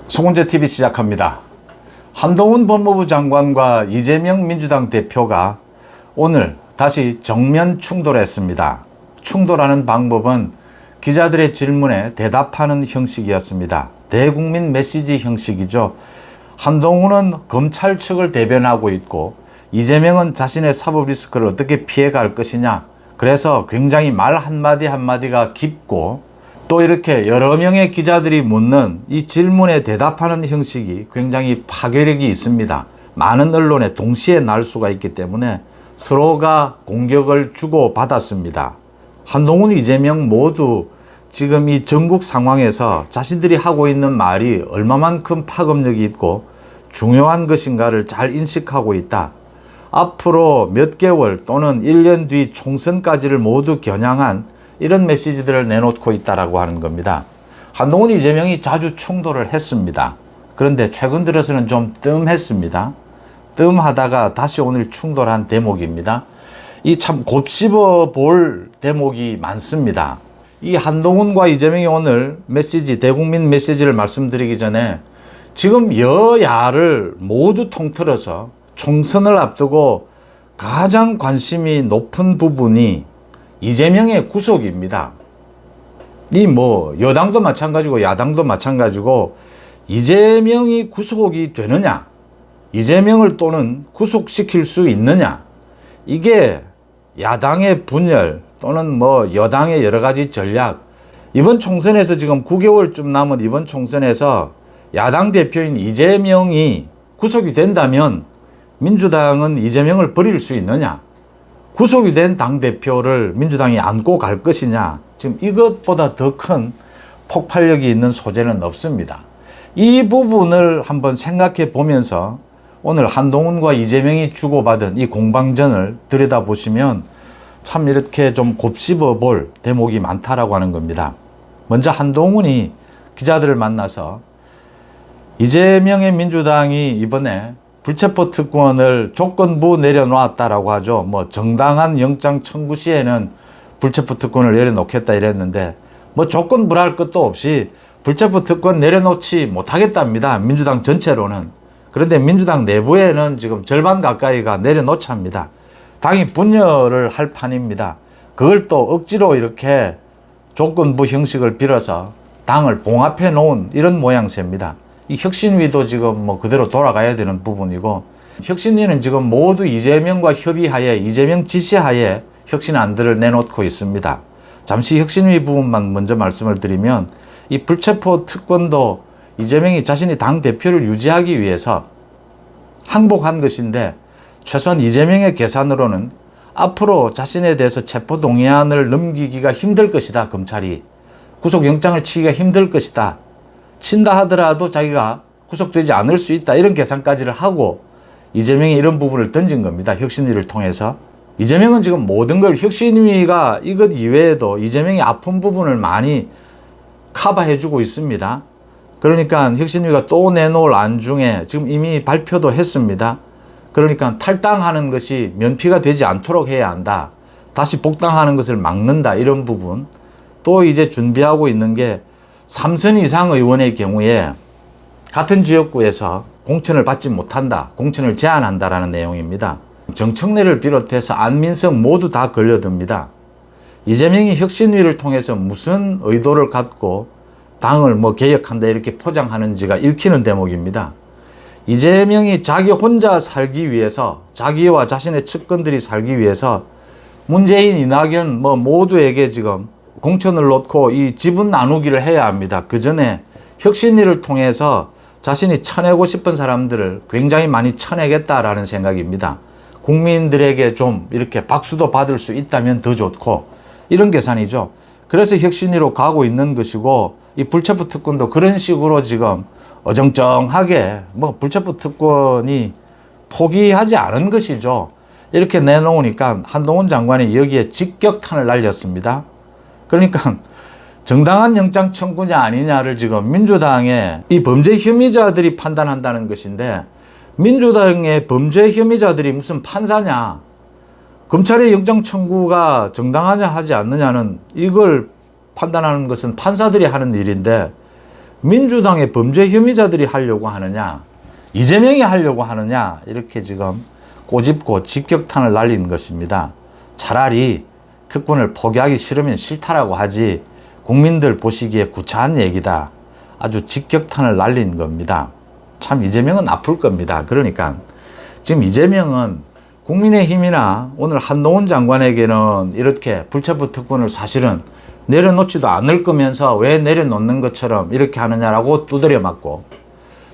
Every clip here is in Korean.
송은재TV 시작합니다. 한동훈 법무부 장관과 이재명 민주당 대표가 오늘 다시 정면 충돌했습니다. 충돌하는 방법은 기자들의 질문에 대답하는 형식이었습니다. 대국민 메시지 형식이죠. 한동훈은 검찰 측을 대변하고 있고 이재명은 자신의 사법 리스크를 어떻게 피해갈 것이냐. 그래서 굉장히 말 한마디 한마디가 깊고 또 이렇게 여러 명의 기자들이 묻는 이 질문에 대답하는 형식이 굉장히 파괴력이 있습니다. 많은 언론에 동시에 날 수가 있기 때문에 서로가 공격을 주고받았습니다. 한동훈, 이재명 모두 지금 이 전국 상황에서 자신들이 하고 있는 말이 얼마만큼 파급력이 있고 중요한 것인가를 잘 인식하고 있다. 앞으로 몇 개월 또는 1년 뒤 총선까지를 모두 겨냥한 이런 메시지들을 내놓고 있다라고 하는 겁니다. 한동훈, 이재명이 자주 충돌을 했습니다. 그런데 최근 들어서는 좀 뜸했습니다. 뜸하다가 다시 오늘 충돌한 대목입니다. 이 참 곱씹어 볼 대목이 많습니다. 이 한동훈과 이재명이 오늘 메시지, 대국민 메시지를 말씀드리기 전에 지금 여야를 모두 통틀어서 총선을 앞두고 가장 관심이 높은 부분이 이재명의 구속입니다. 여당도 마찬가지고 야당도 마찬가지고 이재명이 구속이 되느냐, 이재명을 또는 구속시킬 수 있느냐, 이게 야당의 분열 또는 여당의 여러 가지 전략, 이번 총선에서 지금 9개월쯤 남은 이번 총선에서 야당 대표인 이재명이 구속이 된다면 민주당은 이재명을 버릴 수 있느냐, 구속이 된 당대표를 민주당이 안고 갈 것이냐, 지금 이것보다 더 큰 폭발력이 있는 소재는 없습니다. 이 부분을 한번 생각해 보면서 오늘 한동훈과 이재명이 주고받은 이 공방전을 들여다보시면 참 이렇게 좀 곱씹어 볼 대목이 많다라고 하는 겁니다. 먼저 한동훈이 기자들을 만나서 이재명의 민주당이 이번에 불체포 특권을 조건부 내려놓았다라고 하죠. 정당한 영장 청구 시에는 불체포 특권을 내려놓겠다 이랬는데 조건부랄 것도 없이 불체포 특권 내려놓지 못하겠답니다. 민주당 전체로는. 그런데 민주당 내부에는 지금 절반 가까이가 내려놓자입니다. 당이 분열을 할 판입니다. 그걸 또 억지로 이렇게 조건부 형식을 빌어서 당을 봉합해 놓은 이런 모양새입니다. 이 혁신위도 지금 그대로 돌아가야 되는 부분이고, 혁신위는 지금 모두 이재명과 협의하에, 이재명 지시하에 혁신안들을 내놓고 있습니다. 잠시 혁신위 부분만 먼저 말씀을 드리면, 이 불체포 특권도 이재명이 자신이 당 대표를 유지하기 위해서 항복한 것인데, 최소한 이재명의 계산으로는 앞으로 자신에 대해서 체포동의안을 넘기기가 힘들 것이다. 검찰이 구속영장을 치기가 힘들 것이다. 친다 하더라도 자기가 구속되지 않을 수 있다. 이런 계산까지를 하고 이재명이 이런 부분을 던진 겁니다. 혁신위를 통해서. 이재명은 지금 모든 걸 혁신위가 이것 이외에도 이재명이 아픈 부분을 많이 커버해주고 있습니다. 그러니까 혁신위가 또 내놓을 안 중에 지금 이미 발표도 했습니다. 그러니까 탈당하는 것이 면피가 되지 않도록 해야 한다. 다시 복당하는 것을 막는다. 이런 부분. 또 이제 준비하고 있는 게 3선 이상 의원의 경우에 같은 지역구에서 공천을 받지 못한다. 공천을 제한한다라는 내용입니다. 정청래를 비롯해서 안민석 모두 다 걸려듭니다. 이재명이 혁신위를 통해서 무슨 의도를 갖고 당을 개혁한다 이렇게 포장하는지가 읽히는 대목입니다. 이재명이 자기 혼자 살기 위해서, 자기와 자신의 측근들이 살기 위해서 문재인, 이낙연 모두에게 지금 공천을 놓고 이 지분 나누기를 해야 합니다. 그 전에 혁신위를 통해서 자신이 쳐내고 싶은 사람들을 굉장히 많이 쳐내겠다라는 생각입니다. 국민들에게 좀 이렇게 박수도 받을 수 있다면 더 좋고, 이런 계산이죠. 그래서 혁신위로 가고 있는 것이고, 이 불체포 특권도 그런 식으로 지금 어정쩡하게 불체포 특권이 포기하지 않은 것이죠. 이렇게 내놓으니까 한동훈 장관이 여기에 직격탄을 날렸습니다. 그러니까 정당한 영장 청구냐 아니냐를 지금 민주당의 이 범죄 혐의자들이 판단한다는 것인데, 민주당의 범죄 혐의자들이 무슨 판사냐, 검찰의 영장 청구가 정당하냐 하지 않느냐는 이걸 판단하는 것은 판사들이 하는 일인데, 민주당의 범죄 혐의자들이 하려고 하느냐, 이재명이 하려고 하느냐, 이렇게 지금 꼬집고 직격탄을 날린 것입니다. 차라리 특권을 포기하기 싫으면 싫다라고 하지, 국민들 보시기에 구차한 얘기다. 아주 직격탄을 날린 겁니다. 참 이재명은 아플 겁니다. 그러니까 지금 이재명은 국민의힘이나 오늘 한동훈 장관에게는 이렇게 불체포 특권을 사실은 내려놓지도 않을 거면서 왜 내려놓는 것처럼 이렇게 하느냐라고 두드려 맞고,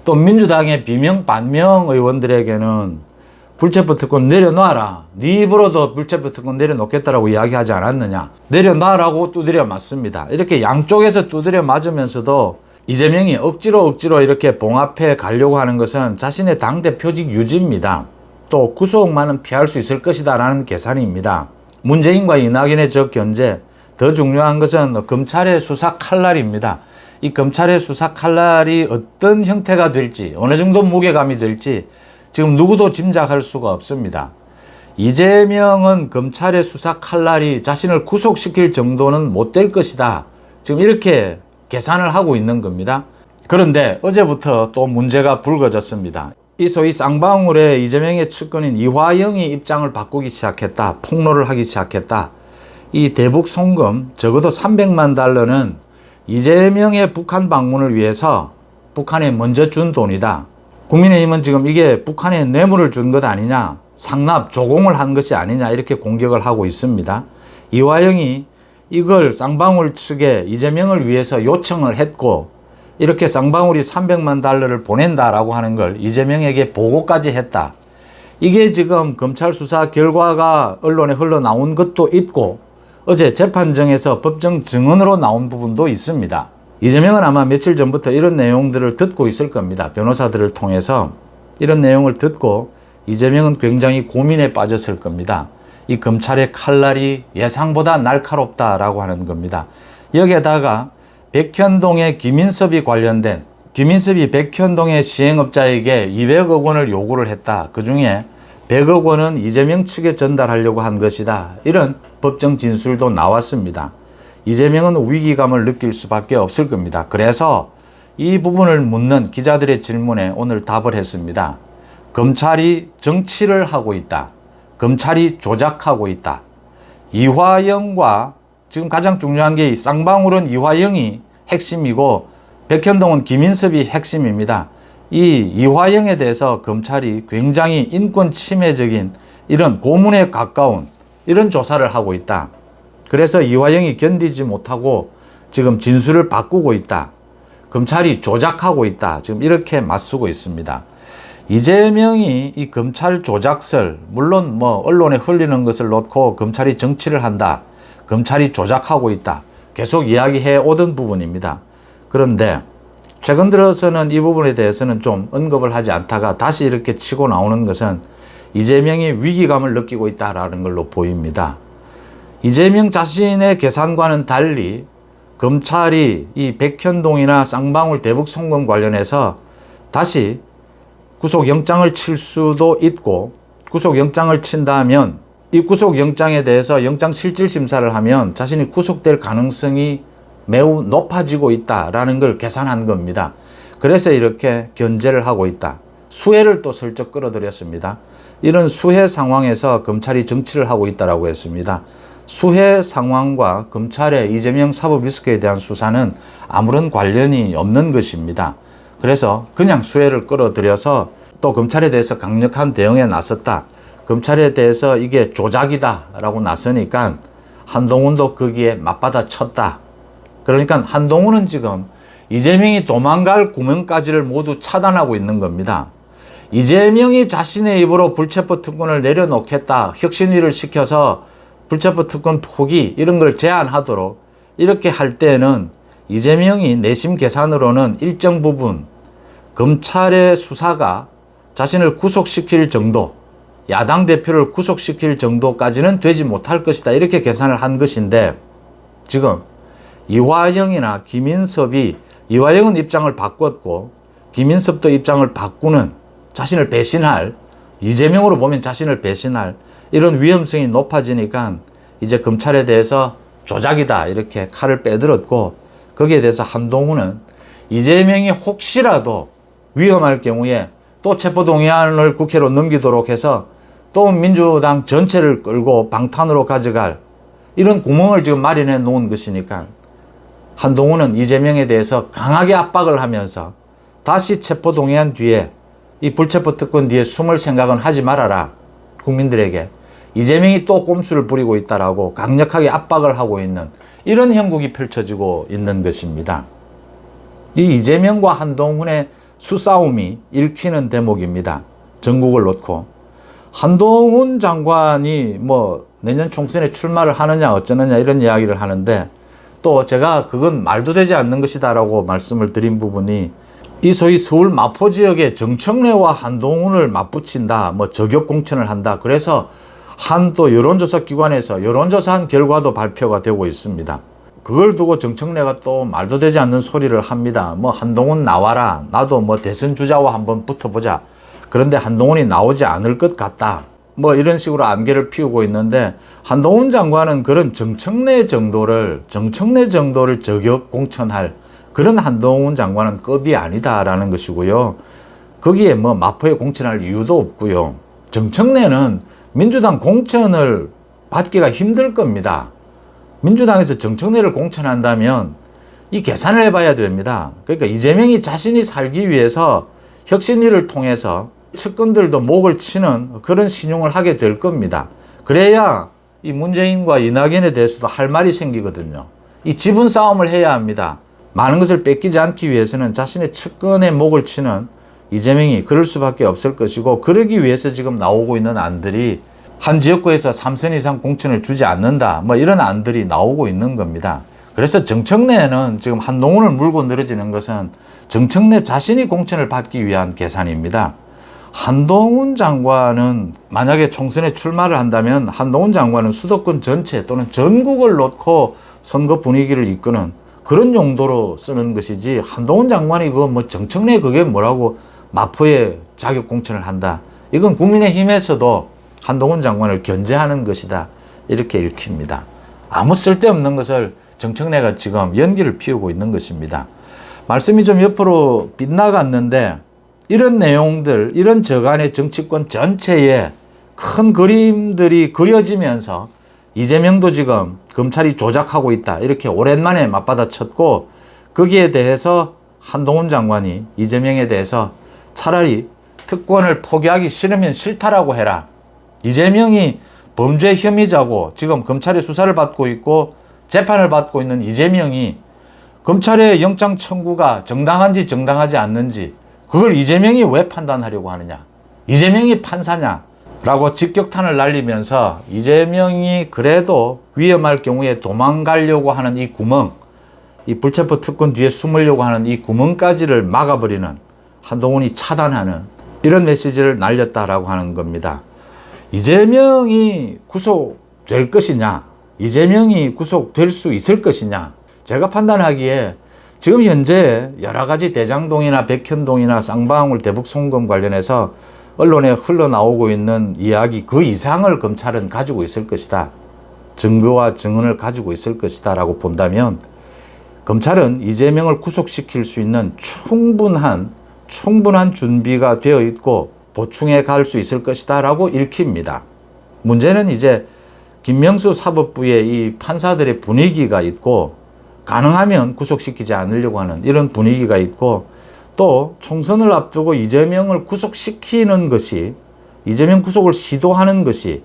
또 민주당의 비명 반명 의원들에게는 불체포 특권 내려놔라, 네 입으로도 불체포 특권 내려놓겠다라고 이야기하지 않았느냐, 내려놔라고 두드려 맞습니다. 이렇게 양쪽에서 두드려 맞으면서도 이재명이 억지로 이렇게 봉합해 가려고 하는 것은 자신의 당대표직 유지입니다. 또 구속만은 피할 수 있을 것이다 라는 계산입니다. 문재인과 이낙연의 적 견제, 더 중요한 것은 검찰의 수사 칼날입니다. 이 검찰의 수사 칼날이 어떤 형태가 될지, 어느 정도 무게감이 될지 지금 누구도 짐작할 수가 없습니다. 이재명은 검찰의 수사 칼날이 자신을 구속시킬 정도는 못 될 것이다, 지금 이렇게 계산을 하고 있는 겁니다. 그런데 어제부터 또 문제가 불거졌습니다. 이 소위 쌍방울에 이재명의 측근인 이화영이 입장을 바꾸기 시작했다, 폭로를 하기 시작했다. 이 대북 송금 적어도 300만 달러는 이재명의 북한 방문을 위해서 북한에 먼저 준 돈이다. 국민의힘은 지금 이게 북한에 뇌물을 준 것 아니냐, 상납 조공을 한 것이 아니냐, 이렇게 공격을 하고 있습니다. 이화영이 이걸 쌍방울 측에 이재명을 위해서 요청을 했고, 이렇게 쌍방울이 300만 달러를 보낸다라고 하는 걸 이재명에게 보고까지 했다. 이게 지금 검찰 수사 결과가 언론에 흘러나온 것도 있고, 어제 재판정에서 법정 증언으로 나온 부분도 있습니다. 이재명은 아마 며칠 전부터 이런 내용들을 듣고 있을 겁니다. 변호사들을 통해서 이런 내용을 듣고 이재명은 굉장히 고민에 빠졌을 겁니다. 이 검찰의 칼날이 예상보다 날카롭다라고 하는 겁니다. 여기에다가 백현동의 김인섭이 관련된, 김인섭이 백현동의 시행업자에게 200억 원을 요구를 했다. 그 중에 100억 원은 이재명 측에 전달하려고 한 것이다. 이런 법정 진술도 나왔습니다. 이재명은 위기감을 느낄 수밖에 없을 겁니다. 그래서 이 부분을 묻는 기자들의 질문에 오늘 답을 했습니다. 검찰이 정치를 하고 있다. 검찰이 조작하고 있다. 이화영과 지금 가장 중요한 게 쌍방울은 이화영이 핵심이고 백현동은 김인섭이 핵심입니다. 이 이화영에 대해서 검찰이 굉장히 인권 침해적인 이런 고문에 가까운 이런 조사를 하고 있다. 그래서 이화영이 견디지 못하고 지금 진술을 바꾸고 있다. 검찰이 조작하고 있다. 지금 이렇게 맞서고 있습니다. 이재명이 이 검찰 조작설, 물론 뭐 언론에 흘리는 것을 놓고 검찰이 정치를 한다, 검찰이 조작하고 있다, 계속 이야기해 오던 부분입니다. 그런데 최근 들어서는 이 부분에 대해서는 좀 언급을 하지 않다가 다시 이렇게 치고 나오는 것은 이재명이 위기감을 느끼고 있다라는 걸로 보입니다. 이재명 자신의 계산과는 달리 검찰이 이 백현동이나 쌍방울 대북 송금 관련해서 다시 구속영장을 칠 수도 있고, 구속영장을 친다면 이 구속영장에 대해서 영장실질심사를 하면 자신이 구속될 가능성이 매우 높아지고 있다라는 걸 계산한 겁니다. 그래서 이렇게 견제를 하고 있다. 수해를 또 슬쩍 끌어들였습니다. 이런 수해 상황에서 검찰이 정치를 하고 있다라고 했습니다. 수해 상황과 검찰의 이재명 사법 리스크에 대한 수사는 아무런 관련이 없는 것입니다. 그래서 그냥 수해를 끌어들여서 또 검찰에 대해서 강력한 대응에 나섰다. 검찰에 대해서 이게 조작이다 라고 나서니까 한동훈도 거기에 맞받아 쳤다. 그러니까 한동훈은 지금 이재명이 도망갈 구멍까지를 모두 차단하고 있는 겁니다. 이재명이 자신의 입으로 불체포 특권을 내려놓겠다, 혁신위를 시켜서 불체포 특권 포기 이런 걸 제한하도록 이렇게 할 때는 이재명이 내심 계산으로는 일정 부분 검찰의 수사가 자신을 구속시킬 정도, 야당 대표를 구속시킬 정도까지는 되지 못할 것이다, 이렇게 계산을 한 것인데, 지금 이화영이나 김인섭이, 이화영은 입장을 바꿨고 김인섭도 입장을 바꾸는, 자신을 배신할, 이재명으로 보면 자신을 배신할 이런 위험성이 높아지니까 이제 검찰에 대해서 조작이다 이렇게 칼을 빼들었고, 거기에 대해서 한동훈은 이재명이 혹시라도 위험할 경우에 또 체포동의안을 국회로 넘기도록 해서 또 민주당 전체를 끌고 방탄으로 가져갈 이런 구멍을 지금 마련해 놓은 것이니까 한동훈은 이재명에 대해서 강하게 압박을 하면서 다시 체포동의안 뒤에 이 불체포 특권 뒤에 숨을 생각은 하지 말아라. 국민들에게 이재명이 또 꼼수를 부리고 있다라고 강력하게 압박을 하고 있는 이런 형국이 펼쳐지고 있는 것입니다. 이 이재명과 한동훈의 수싸움이 읽히는 대목입니다. 전국을 놓고 한동훈 장관이 뭐 내년 총선에 출마를 하느냐 어쩌느냐 이런 이야기를 하는데 또 제가 그건 말도 되지 않는 것이다라고 말씀을 드린 부분이 이 소위 서울 마포 지역의 정청래와 한동훈을 맞붙인다, 뭐 저격 공천을 한다. 그래서 한 또 여론조사 기관에서 여론조사한 결과도 발표가 되고 있습니다. 그걸 두고 정청래가 또 말도 되지 않는 소리를 합니다. 뭐 한동훈 나와라. 나도 뭐 대선 주자와 한번 붙어보자. 그런데 한동훈이 나오지 않을 것 같다. 뭐 이런 식으로 안개를 피우고 있는데 한동훈 장관은 그런 정청래 정도를 저격 공천할 그런 한동훈 장관은 급이 아니다라는 것이고요. 거기에 뭐 마포에 공천할 이유도 없고요. 정청래는 민주당 공천을 받기가 힘들 겁니다. 민주당에서 정청래를 공천한다면 이 계산을 해봐야 됩니다. 그러니까 이재명이 자신이 살기 위해서 혁신위를 통해서 측근들도 목을 치는 그런 신용을 하게 될 겁니다. 그래야 이 문재인과 이낙연에 대해서도 할 말이 생기거든요. 이 지분 싸움을 해야 합니다. 많은 것을 뺏기지 않기 위해서는 자신의 측근의 목을 치는 이재명이 그럴 수밖에 없을 것이고 그러기 위해서 지금 나오고 있는 안들이 한 지역구에서 3선 이상 공천을 주지 않는다. 뭐 이런 안들이 나오고 있는 겁니다. 그래서 정청래는 지금 한동훈을 물고 늘어지는 것은 정청래 자신이 공천을 받기 위한 계산입니다. 한동훈 장관은 만약에 총선에 출마를 한다면 한동훈 장관은 수도권 전체 또는 전국을 놓고 선거 분위기를 이끄는 그런 용도로 쓰는 것이지 한동훈 장관이 그거 뭐 정청래 그게 뭐라고 마포에 자격 공천을 한다. 이건 국민의힘에서도 한동훈 장관을 견제하는 것이다. 이렇게 읽힙니다. 아무 쓸데없는 것을 정청래가 지금 연기를 피우고 있는 것입니다. 말씀이 좀 옆으로 빗나갔는데 이런 내용들, 이런 저간의 정치권 전체에 큰 그림들이 그려지면서 이재명도 지금 검찰이 조작하고 있다. 이렇게 오랜만에 맞받아쳤고 거기에 대해서 한동훈 장관이 이재명에 대해서 차라리 특권을 포기하기 싫으면 싫다라고 해라. 이재명이 범죄 혐의자고 지금 검찰의 수사를 받고 있고 재판을 받고 있는 이재명이 검찰의 영장 청구가 정당한지 정당하지 않는지 그걸 이재명이 왜 판단하려고 하느냐. 이재명이 판사냐. 라고 직격탄을 날리면서 이재명이 그래도 위험할 경우에 도망가려고 하는 이 구멍, 이 불체포 특권 뒤에 숨으려고 하는 이 구멍까지를 막아버리는 한동훈이 차단하는 이런 메시지를 날렸다라고 하는 겁니다. 이재명이 구속될 것이냐, 이재명이 구속될 수 있을 것이냐, 제가 판단하기에 지금 현재 여러 가지 대장동이나 백현동이나 쌍방울 대북 송금 관련해서 언론에 흘러나오고 있는 이야기 그 이상을 검찰은 가지고 있을 것이다. 증거와 증언을 가지고 있을 것이다 라고 본다면 검찰은 이재명을 구속시킬 수 있는 충분한 준비가 되어 있고 보충해 갈 수 있을 것이다 라고 읽힙니다. 문제는 이제 김명수 사법부의 이 판사들의 분위기가 있고 가능하면 구속시키지 않으려고 하는 이런 분위기가 있고 또 총선을 앞두고 이재명을 구속시키는 것이 이재명 구속을 시도하는 것이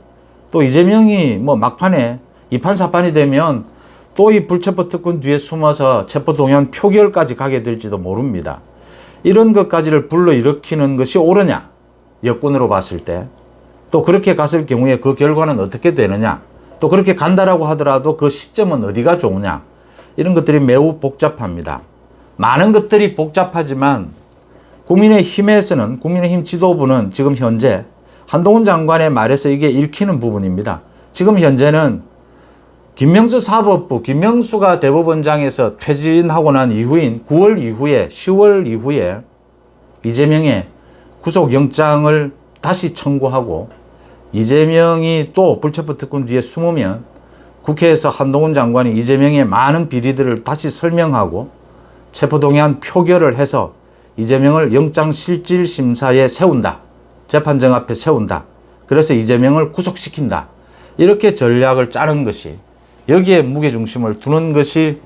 또 이재명이 뭐 막판에 이판사판이 되면 또 이 불체포 특권 뒤에 숨어서 체포동의안 표결까지 가게 될지도 모릅니다. 이런 것까지를 불러일으키는 것이 옳으냐? 여권으로 봤을 때. 또 그렇게 갔을 경우에 그 결과는 어떻게 되느냐? 또 그렇게 간다라고 하더라도 그 시점은 어디가 좋으냐? 이런 것들이 매우 복잡합니다. 많은 것들이 복잡하지만 국민의힘에서는 국민의힘 지도부는 지금 현재 한동훈 장관의 말에서 이게 읽히는 부분입니다. 지금 현재는 김명수 사법부, 김명수가 대법원장에서 퇴진하고 난 이후인 9월 이후에 10월 이후에 이재명의 구속영장을 다시 청구하고 이재명이 또 불체포 특권 뒤에 숨으면 국회에서 한동훈 장관이 이재명의 많은 비리들을 다시 설명하고 체포동의안 표결을 해서 이재명을 영장실질심사에 세운다. 재판정 앞에 세운다. 그래서 이재명을 구속시킨다. 이렇게 전략을 짜는 것이, 여기에 무게중심을 두는 것이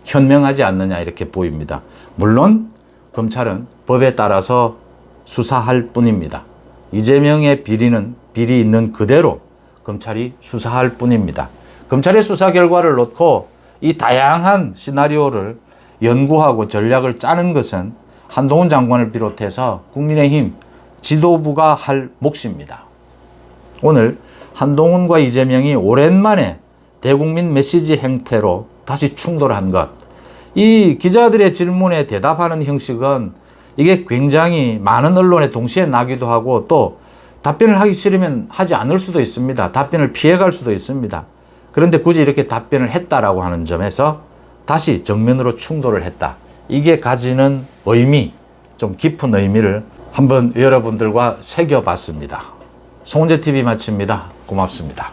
현명하지 않느냐 이렇게 보입니다. 물론 검찰은 법에 따라서 수사할 뿐입니다. 이재명의 비리는 비리 있는 그대로 검찰이 수사할 뿐입니다. 검찰의 수사 결과를 놓고 이 다양한 시나리오를 연구하고 전략을 짜는 것은 한동훈 장관을 비롯해서 국민의힘 지도부가 할 몫입니다. 오늘 한동훈과 이재명이 오랜만에 대국민 메시지 행태로 다시 충돌한 것, 이 기자들의 질문에 대답하는 형식은 이게 굉장히 많은 언론에 동시에 나기도 하고, 또 답변을 하기 싫으면 하지 않을 수도 있습니다. 답변을 피해갈 수도 있습니다. 그런데 굳이 이렇게 답변을 했다라고 하는 점에서 다시 정면으로 충돌을 했다. 이게 가지는 의미, 좀 깊은 의미를 한번 여러분들과 새겨봤습니다. 송은재TV 마칩니다. 고맙습니다.